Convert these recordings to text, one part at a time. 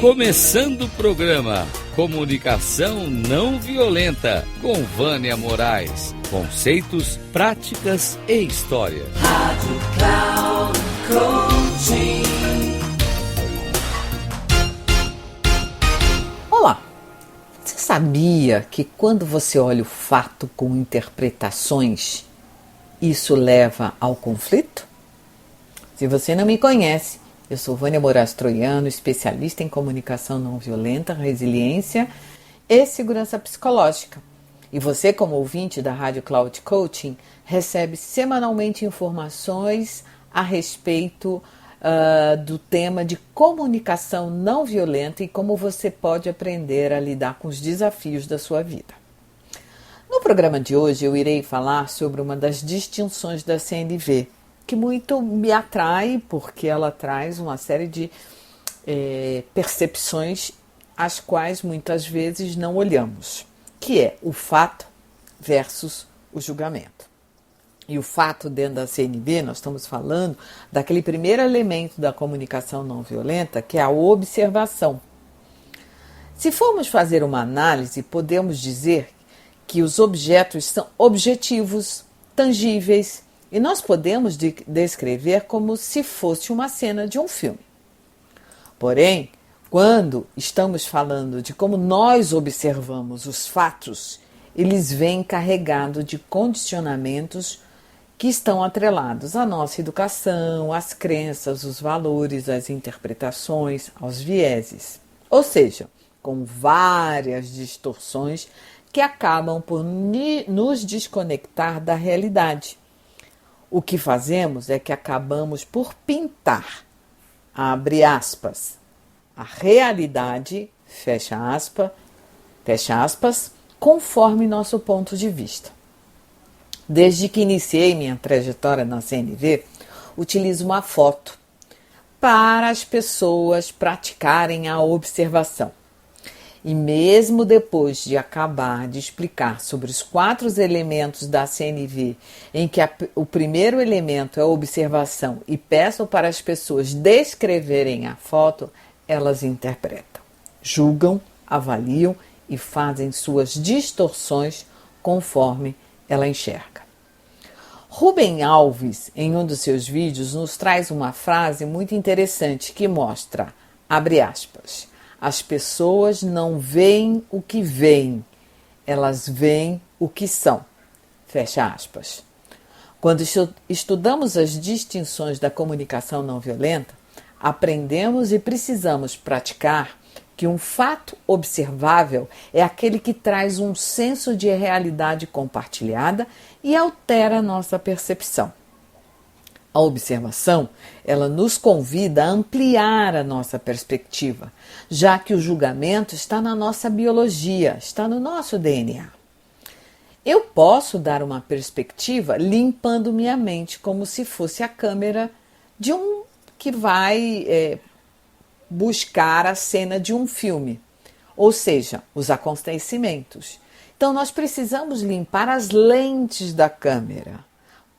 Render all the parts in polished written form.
Começando o programa Comunicação Não Violenta, com Vânia Moraes. Conceitos, práticas e história. Rádio Cloud Coaching. Olá! Você sabia que quando você olha o fato com interpretações, isso leva ao conflito? Se você não me conhece, eu sou Vânia Moraes Troiano, especialista em comunicação não violenta, resiliência e segurança psicológica. E você, como ouvinte da Rádio Cloud Coaching, recebe semanalmente informações a respeito do tema de comunicação não violenta e como você pode aprender a lidar com os desafios da sua vida. No programa de hoje eu irei falar sobre uma das distinções da CNV, que muito me atrai porque ela traz uma série de percepções às quais muitas vezes não olhamos, que é o fato versus o julgamento. E o fato dentro da CNV, nós estamos falando daquele primeiro elemento da comunicação não violenta, que é a observação. Se formos fazer uma análise, podemos dizer que os objetos são objetivos, tangíveis, e nós podemos descrever como se fosse uma cena de um filme. Porém, quando estamos falando de como nós observamos os fatos, eles vêm carregados de condicionamentos que estão atrelados à nossa educação, às crenças, os valores, às interpretações, aos vieses. Ou seja, com várias distorções que acabam por nos desconectar da realidade. O que fazemos é que acabamos por pintar, abre aspas, a realidade, fecha aspas, conforme nosso ponto de vista. Desde que iniciei minha trajetória na CNV, utilizo uma foto para as pessoas praticarem a observação. E mesmo depois de acabar de explicar sobre os 4 elementos da CNV, em que o primeiro elemento é a observação, e peço para as pessoas descreverem a foto, elas interpretam, julgam, avaliam e fazem suas distorções conforme ela enxerga. Rubem Alves, em um dos seus vídeos, nos traz uma frase muito interessante que mostra, abre aspas, as pessoas não veem o que veem, elas veem o que são, fecha aspas. Quando estudamos as distinções da comunicação não violenta, aprendemos e precisamos praticar que um fato observável é aquele que traz um senso de realidade compartilhada e altera a nossa percepção. A observação, ela nos convida a ampliar a nossa perspectiva, já que o julgamento está na nossa biologia, está no nosso DNA. Eu posso dar uma perspectiva limpando minha mente como se fosse a câmera de um que vai buscar a cena de um filme, ou seja, os acontecimentos. Então nós precisamos limpar as lentes da câmera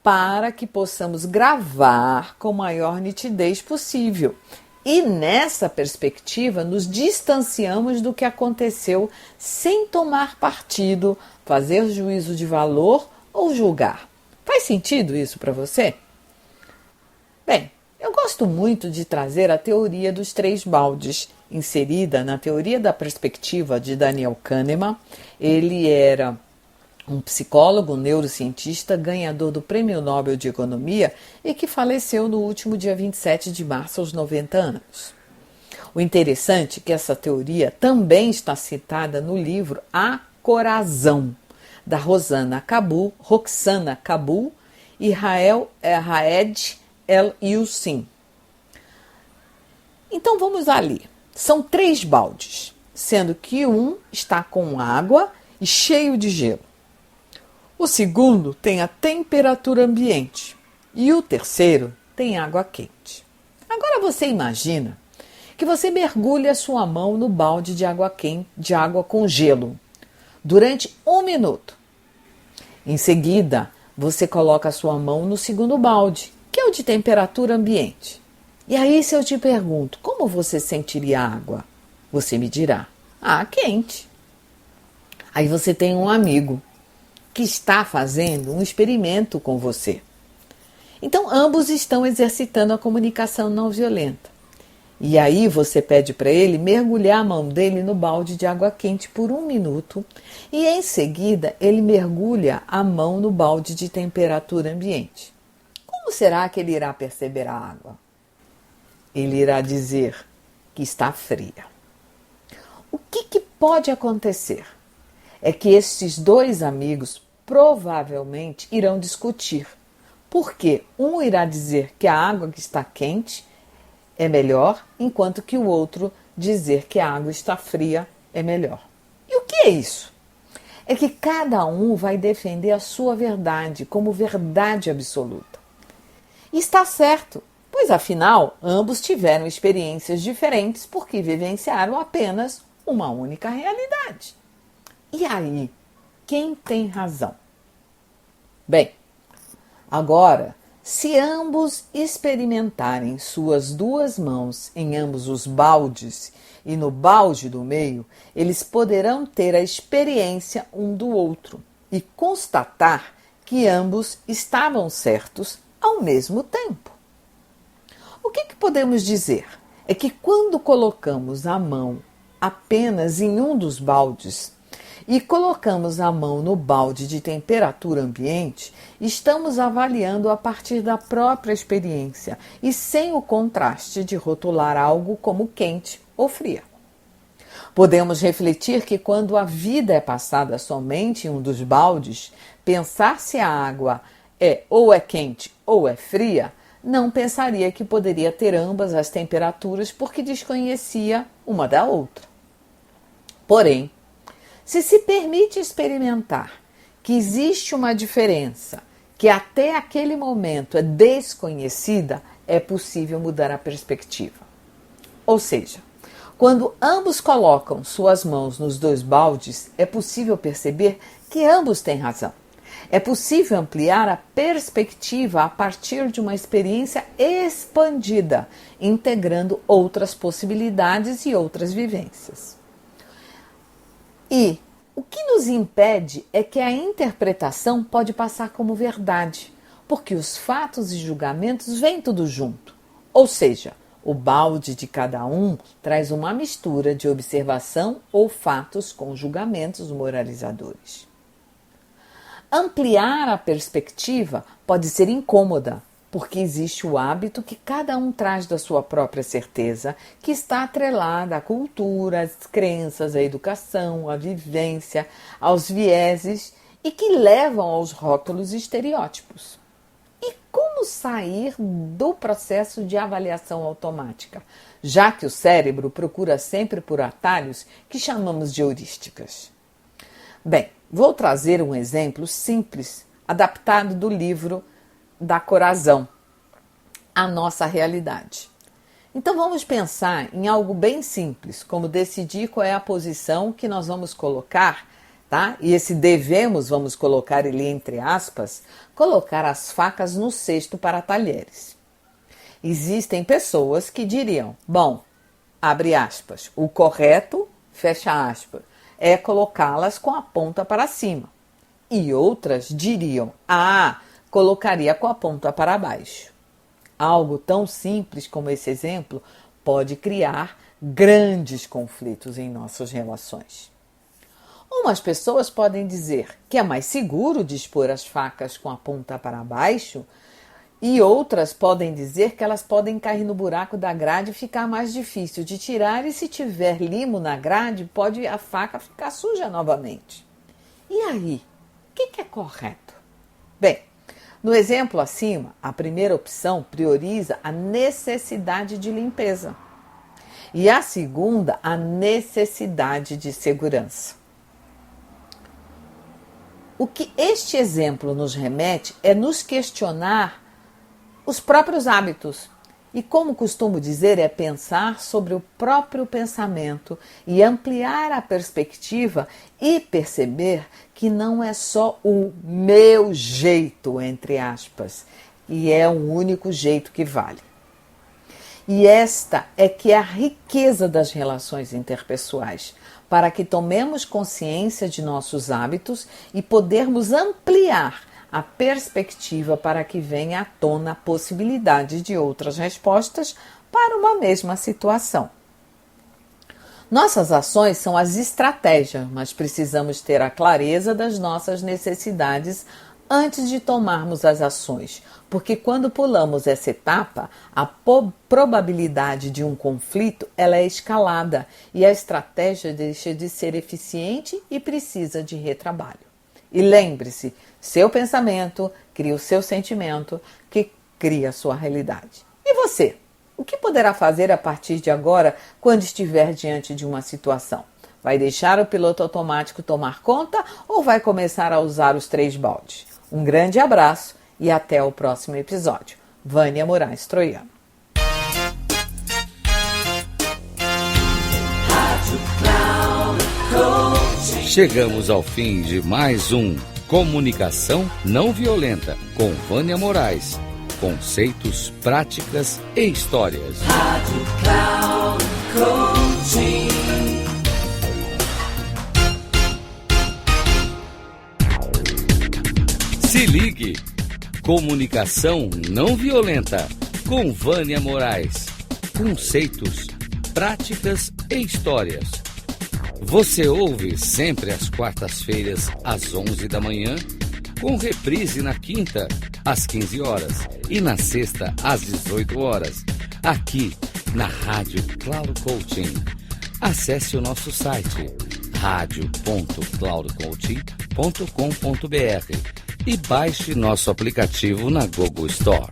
para que possamos gravar com maior nitidez possível. E nessa perspectiva nos distanciamos do que aconteceu sem tomar partido, fazer juízo de valor ou julgar. Faz sentido isso para você? Bem, eu gosto muito de trazer a teoria dos 3 baldes, inserida na teoria da perspectiva de Daniel Kahneman. Ele era um psicólogo, um neurocientista, ganhador do Prêmio Nobel de Economia e que faleceu no último dia 27 de março aos 90 anos. O interessante é que essa teoria também está citada no livro A Corazão, da Roxana Kabul e Raed El-Yussin. Então vamos ali. São 3 baldes, sendo que um está com água e cheio de gelo. O segundo tem a temperatura ambiente e o terceiro tem água quente. Agora você imagina que você mergulha a sua mão no balde de água quente, de água com gelo, durante 1 minuto. Em seguida, você coloca a sua mão no segundo balde, que é o de temperatura ambiente. E aí, se eu te pergunto, como você sentiria a água? Você me dirá: ah, quente. Aí você tem um amigo que está fazendo um experimento com você. Então, ambos estão exercitando a comunicação não violenta. E aí você pede para ele mergulhar a mão dele no balde de água quente por 1 minuto e em seguida ele mergulha a mão no balde de temperatura ambiente. Como será que ele irá perceber a água? Ele irá dizer que está fria. O que pode acontecer? É que esses dois amigos provavelmente irão discutir, porque um irá dizer que a água que está quente é melhor, enquanto que o outro dizer que a água está fria é melhor. E o que é isso? É que cada um vai defender a sua verdade como verdade absoluta. E está certo, pois afinal ambos tiveram experiências diferentes porque vivenciaram apenas uma única realidade. E aí, quem tem razão? Bem, agora, se ambos experimentarem suas duas mãos em ambos os baldes e no balde do meio, eles poderão ter a experiência um do outro e constatar que ambos estavam certos ao mesmo tempo. O que podemos dizer? É que quando colocamos a mão apenas em um dos baldes e colocamos a mão no balde de temperatura ambiente, estamos avaliando a partir da própria experiência e sem o contraste de rotular algo como quente ou fria. Podemos refletir que quando a vida é passada somente em um dos baldes, pensar se a água ou é quente ou é fria, não pensaria que poderia ter ambas as temperaturas porque desconhecia uma da outra. Porém, se permite experimentar que existe uma diferença que até aquele momento é desconhecida, é possível mudar a perspectiva. Ou seja, quando ambos colocam suas mãos nos dois baldes, é possível perceber que ambos têm razão. É possível ampliar a perspectiva a partir de uma experiência expandida, integrando outras possibilidades e outras vivências. E o que nos impede é que a interpretação pode passar como verdade, porque os fatos e julgamentos vêm tudo junto. Ou seja, o balde de cada um traz uma mistura de observação ou fatos com julgamentos moralizadores. Ampliar a perspectiva pode ser incômoda, porque existe o hábito que cada um traz da sua própria certeza, que está atrelada à cultura, às crenças, à educação, à vivência, aos vieses e que levam aos rótulos e estereótipos. E como sair do processo de avaliação automática, já que o cérebro procura sempre por atalhos que chamamos de heurísticas? Bem, vou trazer um exemplo simples, adaptado do livro da Corazão, a nossa realidade. Então vamos pensar em algo bem simples, como decidir qual é a posição que nós vamos colocar, tá? E esse devemos, vamos colocar ele entre aspas, colocar as facas no cesto para talheres. Existem pessoas que diriam, bom, abre aspas, o correto, fecha aspas, é colocá-las com a ponta para cima. E outras diriam, colocaria com a ponta para baixo. Algo tão simples como esse exemplo pode criar grandes conflitos em nossas relações. Umas pessoas podem dizer que é mais seguro dispor as facas com a ponta para baixo e outras podem dizer que elas podem cair no buraco da grade e ficar mais difícil de tirar e se tiver limo na grade pode a faca ficar suja novamente. E aí, o que é correto? Bem, no exemplo acima, a primeira opção prioriza a necessidade de limpeza e a segunda, a necessidade de segurança. O que este exemplo nos remete é nos questionar os próprios hábitos. E como costumo dizer, é pensar sobre o próprio pensamento e ampliar a perspectiva e perceber que não é só o meu jeito, entre aspas, e é o único jeito que vale. E esta é que é a riqueza das relações interpessoais, para que tomemos consciência de nossos hábitos e podermos ampliar a perspectiva para que venha à tona a possibilidade de outras respostas para uma mesma situação. Nossas ações são as estratégias, mas precisamos ter a clareza das nossas necessidades antes de tomarmos as ações, porque quando pulamos essa etapa, a probabilidade de um conflito ela é escalada e a estratégia deixa de ser eficiente e precisa de retrabalho. E lembre-se, seu pensamento cria o seu sentimento, que cria a sua realidade. E você? O que poderá fazer a partir de agora quando estiver diante de uma situação? Vai deixar o piloto automático tomar conta ou vai começar a usar os 3 baldes? Um grande abraço e até o próximo episódio. Vânia Moraes Troiano. Chegamos ao fim de mais um Comunicação Não Violenta com Vânia Moraes. Conceitos, práticas e histórias. Rádio Cloud Coaching. Se ligue! Comunicação Não Violenta com Vânia Moraes. Conceitos, práticas e histórias. Você ouve sempre às quartas-feiras, às 11 da manhã, com reprise na quinta, às 15 horas e na sexta, às 18 horas, aqui na Rádio Cloud Coaching. Acesse o nosso site radio.cloudcoaching.com.br e baixe nosso aplicativo na Google Store.